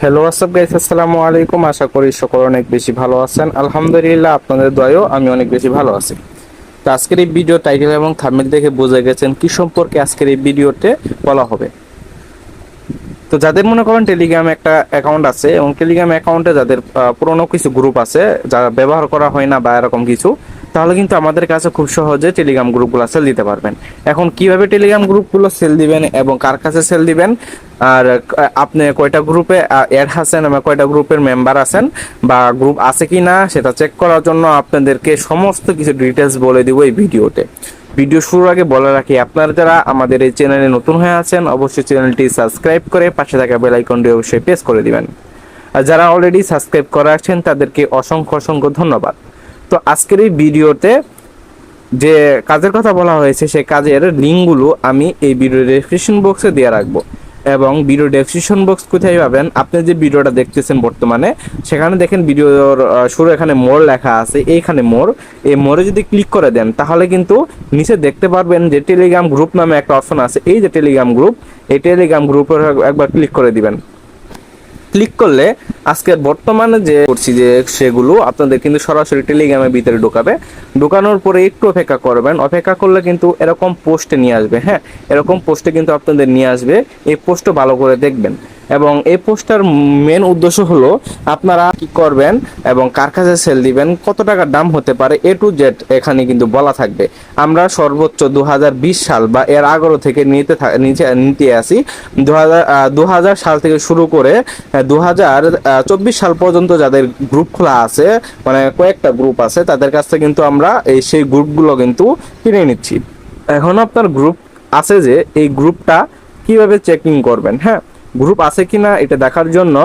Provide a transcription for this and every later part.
Hello WhatsApp guys, আসসালামু আলাইকুম। আশা করি সকলে অনেক বেশি ভালো আছেন। আলহামদুলিল্লাহ, আপনাদের দয়াও আমি অনেক বেশি ভালো আছি। তো আজকের এই ভিডিও টাইটেল এবং থাম্বনেল দেখে বুঝে গেছেন কি সম্পর্কে আজকের এই ভিডিওতে বলা হবে। তো যাদের মনে করেন টেলিগ্রামে একটা অ্যাকাউন্ট আছে এবং টেলিগ্রাম অ্যাকাউন্টে যাদের পুরনো কিছু গ্রুপ আছে যা ব্যবহার করা হয় না বা এরকম কিছু, তাহলে কিন্তু আমাদের কাছে খুব সহজে টেলিগ্রাম গ্রুপগুলো সেল দিতে পারবেন। এখন কিভাবে টেলিগ্রাম গ্রুপগুলো সেল দিবেন এবং কার কাছে সেল দিবেন, আর আপনি কয়টা গ্রুপে অ্যাড আছেন এবং কয়টা গ্রুপের মেম্বার আছেন বা গ্রুপ আছে কি না সেটা চেক করার জন্য আপনাদেরকে সমস্ত কিছু ডিটেলস বলে দিব এই ভিডিওতে। ভিডিও শুরুর আগে বলে রাখি, আপনারা যারা আমাদের এই চ্যানেলে নতুন হয়ে আছেন অবশ্যই চ্যানেলটি সাবস্ক্রাইব করে পাশে থাকা বেল আইকনটি অবশ্যই প্রেস করে দিবেন। আর যারা অলরেডি সাবস্ক্রাইব করা আছেন তাদেরকে অসংখ্য অসংখ্য ধন্যবাদ। তো আজকের এই ভিডিওতে যে কাজের কথা বলা হয়েছে সেই কাজের লিঙ্কগুলো আমি এই ভিডিও ডেসক্রিপশন বক্সে দিয়ে রাখবো। এবং ভিডিও ডেসক্রিপশন বক্স কোথায় পাবেন, আপনি যে ভিডিওটা দেখতেছেন বর্তমানে সেখানে দেখেন ভিডিওর শুরু এখানে মোর লেখা আছে, এইখানে মোর, এই মোরে যদি ক্লিক করে দেন তাহলে কিন্তু নিচে দেখতে পারবেন যে টেলিগ্রাম গ্রুপ নামে একটা অপশন আছে। এই যে টেলিগ্রাম গ্রুপ, এই টেলিগ্রাম গ্রুপের একবার ক্লিক করে দিবেন। ক্লিক করলে আজকের বর্তমানে যে করছি যে সেগুলো আপনাদের কিন্তু সরাসরি টেলিগ্রামের ভিতরে ঢোকাবে। ঢোকানোর পরে একটু অপেক্ষা করবেন, অপেক্ষা করলে কিন্তু এরকম পোস্টে নিয়ে আসবে। হ্যাঁ, এরকম পোস্টে কিন্তু আপনাদের নিয়ে আসবে। এই পোস্টও ভালো করে দেখবেন এবং এই পোস্টার মেন উদ্দেশ্য হলো আপনারা কি করবেন এবং কার কাছে সেল দিবেন, কত টাকার দাম হতে পারে, এ টু জেড এখানে কিন্তু বলা থাকবে। আমরা সর্বোচ্চ 2020 সাল বা এর আগরও থেকে নিতে আসি। 2000 সাল থেকে শুরু করে 2024 সাল পর্যন্ত যাদের গ্রুপ খোলা আছে, মানে কয়েকটা গ্রুপ আছে, তাদের কাছ থেকে কিন্তু আমরা সেই গ্রুপগুলো কিন্তু কিনে নিচ্ছি। এখন আপনার গ্রুপ আছে যে এই গ্রুপটা কিভাবে চেকিং করবেন, হ্যাঁ, গ্রুপ আছে কিনা এটা দেখার জন্য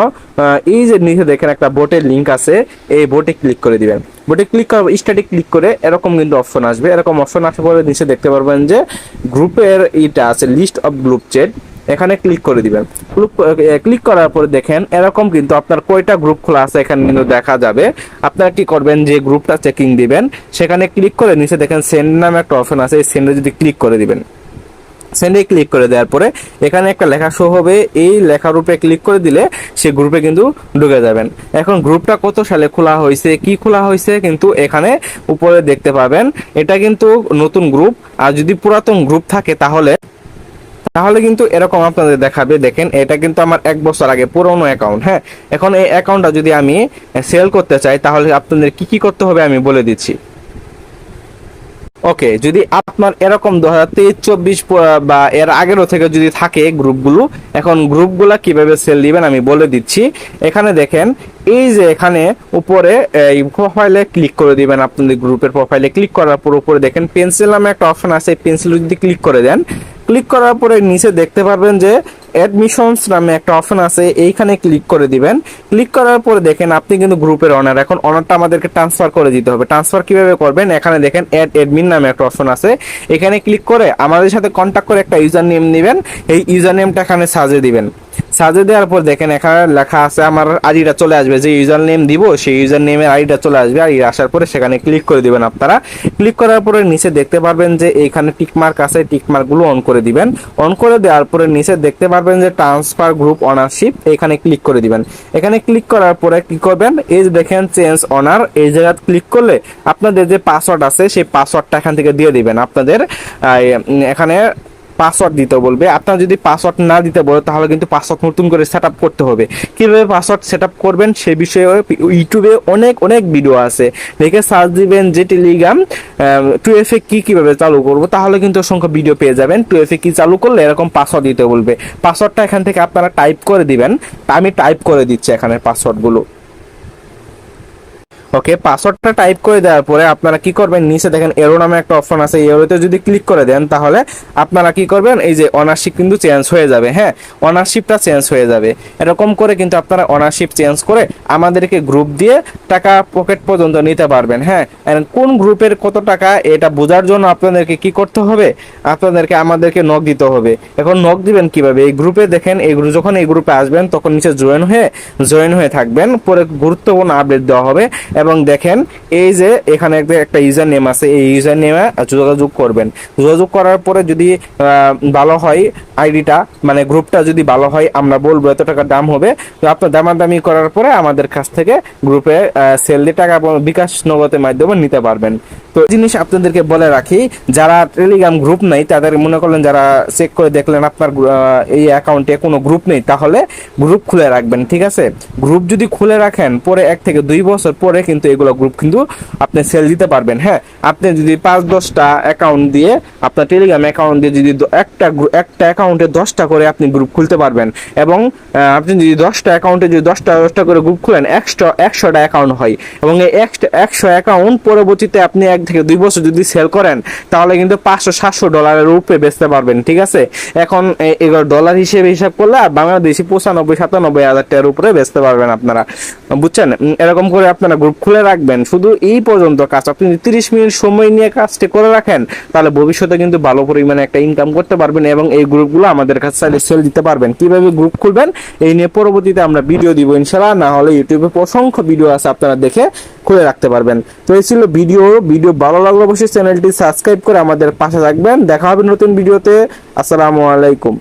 এই যে নিচে দেখেন একটা বোটের লিংক আছে, এই বোটে ক্লিক করে দিবেন। বোটে ক্লিক করার স্টার্টে ক্লিক করে এরকম কিন্তু অপশন আসবে। এরকম অপশন আসার পরে নিচে দেখতে পারবেন যে গ্রুপের এইটা আছে লিস্ট অফ গ্রুপ চ্যাট, এখানে ক্লিক করে দিবেন। ক্লিক করার পরে দেখেন এরকম কিন্তু আপনার কয়টা গ্রুপ খোলা আছে এখানে কিন্তু দেখা যাবে। আপনারা কি করবেন, যে গ্রুপটা চেকিং দিবেন সেখানে ক্লিক করে নিচে দেখেন সেন্ড নামে একটা অপশন আছে, এই সেন্ডে যদি ক্লিক করে দিবেন। সেন্ডে ক্লিক করে দেওয়ার পরে এখানে একটা লেখা শো হবে, এই লেখার উপরে ক্লিক করে দিলে সেই গ্রুপে কিন্তু ঢুকে যাবেন। এখন গ্রুপটা কত সালে খোলা হয়েছে, কি খোলা হয়েছে কিন্তু এখানে উপরে দেখতে পাবেন। এটা কিন্তু নতুন গ্রুপ, আর যদি পুরাতন গ্রুপ থাকে তাহলে কিন্তু এরকম আপনাদের দেখাবে। দেখেন এটা কিন্তু আমার 1 বছর আগে পুরনো অ্যাকাউন্ট। হ্যাঁ, এখন এই অ্যাকাউন্টটা যদি আমি সেল করতে চাই তাহলে আপনাদের কি কি করতে হবে আমি বলে দিচ্ছি। ওকে, যদি আপনার এরকম 2023-24 বা এর আগেরও থেকে যদি থাকে গ্রুপগুলো, এখন গ্রুপগুলা কিভাবে সেল দিবেন আমি বলে দিচ্ছি। এখানে দেখেন এই যে এখানে উপরে এই প্রোফাইলে ক্লিক করে দিবেন। আপনাদের গ্রুপের প্রোফাইলে ক্লিক করার পর উপরে দেখেন পেন্সিল নামে একটা অপশন আছে, পেন্সিল যদি ক্লিক করে দেন, ক্লিক করার পরে নিচে দেখতে পারবেন যে অ্যাডমিশনস নামে একটা অপশন আছে, এইখানে ক্লিক করে দিবেন। ক্লিক করার পরে দেখেন আপনি কিন্তু গ্রুপের অনার। এখন অনারটা আমাদেরকে ট্রান্সফার করে দিতে হবে। ট্রান্সফার কিভাবে করবেন, এখানে দেখেন অ্যাড অ্যাডমিন নামে একটা অপশন আছে, এখানে ক্লিক করে আমাদের সাথে কন্ট্যাক্ট করে একটা ইউজার নেম নেবেন। এই ইউজার নেমটা এখানে সাজে দিবেন। সাজে দেওয়ার পর দেখেন এখানে লেখা আছে, আমার আইডিটা চলে আসবে, যে ইউজার নেম দিব সেই ইউজার নেমের আইডিটা চলে আসবে। আইডি আসার পরে সেখানে ক্লিক করে দিবেন। আপনারা ক্লিক করার পরে নিচে দেখতে পারবেন যে এইখানে টিকমার্ক আছে, টিকমার্কগুলো অন করে দিবেন। অন করে দেওয়ার পরে নিচে দেখতে পারবেন যে ট্রান্সফার গ্রুপ অনারশিপ, এখানে ক্লিক করে দিবেন। এখানে ক্লিক করার পরে কি করবেন, এই যে দেখেন চেঞ্জ অনার, এই জায়গায় ক্লিক করলে আপনাদের যে পাসওয়ার্ড আছে সেই পাসওয়ার্ডটা এখান থেকে দিয়ে দিবেন। আপনাদের এখানে পাসওয়ার্ড দিতে বলবে। আপনার যদি পাসওয়ার্ড না দিতে বলে তাহলে কিন্তু পাসওয়ার্ড নতুন করে সেট আপ করতে হবে। কীভাবে পাসওয়ার্ড সেট আপ করবেন সে বিষয়ে ইউটিউবে অনেক ভিডিও আছে, দেখে সার্চ দিবেন যে টেলিগ্রাম 2FA কীভাবে চালু করব, তাহলে কিন্তু অসংখ্য ভিডিও পেয়ে যাবেন। 2FA কি চালু করলে এরকম পাসওয়ার্ড দিতে বলবে। পাসওয়ার্ডটা এখান থেকে আপনারা টাইপ করে দিবেন। আমি টাইপ করে দিচ্ছি এখানে পাসওয়ার্ডগুলো। ওকে, পাসওয়ার্ডটা টাইপ করে দেওয়ার পরে আপনারা কি করবেন, নিচে দেখেন এরো নামে একটা অপশন আছে, এরোতে যদি ক্লিক করে দেন তাহলে আপনারা কি করবেন, এই যে অনারশিপ কিন্তু চেঞ্জ হয়ে যাবে। হ্যাঁ, অনারশিপটা চেঞ্জ হয়ে যাবে। এরকম করে কিন্তু আপনারা অনারশিপ চেঞ্জ করে আমাদেরকে গ্রুপ দিয়ে টাকা পকেট পর্যন্ত নিতে পারবেন। হ্যাঁ, কোন গ্রুপের কত টাকা এটা বোঝার জন্য আপনাদেরকে কি করতে হবে, আপনাদেরকে আমাদেরকে নক দিতে হবে। এখন নক দিবেন কিভাবে, এই গ্রুপে দেখেন যখন এই গ্রুপে আসবেন তখন নিচে জয়েন হয়ে থাকবেন। পরে গুরুত্বপূর্ণ আপডেট দেওয়া হবে এবং এবং দেখেন এই যে এখানে একটা ইউজার নেম আছে, এই ইউজার নেমে যোগাযোগ করবেন। যোগাযোগ করার পরে যদি ভালো হয় আইডিটা, মানে গ্রুপটা যদি ভালো হয়, আমরা বলবো এত টাকা দাম হবে, তো আপনার দামাদামি করার পরে আমাদের কাছ থেকে গ্রুপে সেল দিয়ে টাকা বিকাশ নগদের মাধ্যমে নিতে পারবেন। তো জিনিস আপনাদেরকে বলে রাখি, যারা টেলিগ্রাম গ্রুপ নেই তাদের মনে করলেন, যারা চেক করে দেখলেন আপনার এই অ্যাকাউন্টে কোনো গ্রুপ নেই, তাহলে গ্রুপ খুলে রাখবেন, ঠিক আছে? গ্রুপ যদি খুলে রাখেন পরে 1 থেকে 2 বছর পরে কিন্তু এগুলো গ্রুপ কিন্তু আপনি সেল দিতে পারবেন। হ্যাঁ, আপনি যদি 5-10টা অ্যাকাউন্ট দিয়ে, আপনার টেলিগ্রাম অ্যাকাউন্ট দিয়ে যদি একটা অ্যাকাউন্টে 10টা করে আপনি গ্রুপ খুলতে পারবেন, এবং আপনি যদি 10টা অ্যাকাউন্টে যদি 10টা করে গ্রুপ খুলেন, 100টা অ্যাকাউন্ট হয়, এবং এই 100 অ্যাকাউন্ট পরবর্তীতে আপনি 1 থেকে 2 বছর যদি সেল করেন, তাহলে কিন্তু $500-700 উপরে বেচতে পারবেন, ঠিক আছে? এখন এগুলো ডলার হিসেবে হিসাব করলে বাংলাদেশি 95-97 হাজার টাকার উপরে বেচতে পারবেন আপনারা, বুঝছেন? এরকম করে আপনারা গ্রুপ খুলে রাখবেন। শুধু এই পর্যন্ত কাজ, আপনি 30 মিনিট সময় নিয়ে কাজটি করে রাখেন, তাহলে ভবিষ্যতে কিন্তু ভালো পরিমাণে একটা ইনকাম করতে পারবেন, এবং এই গ্রুপগুলো আমাদের কাছে চাইলে সেল দিতে পারবেন। কিভাবে গ্রুপ খুলবেন এই নিয়ে পরবর্তীতে আমরা ভিডিও দিব ইনশাআল্লাহ, না হলে ইউটিউবে অসংখ্য ভিডিও আছে, আপনারা দেখে খুলে রাখতে পারবেন। তো এই ছিল ভিডিও ভালো লাগলে অবশ্যই চ্যানেলটি সাবস্ক্রাইব করে আমাদের পাশে থাকবেন। দেখা হবে নতুন ভিডিওতে। আসসালামু আলাইকুম।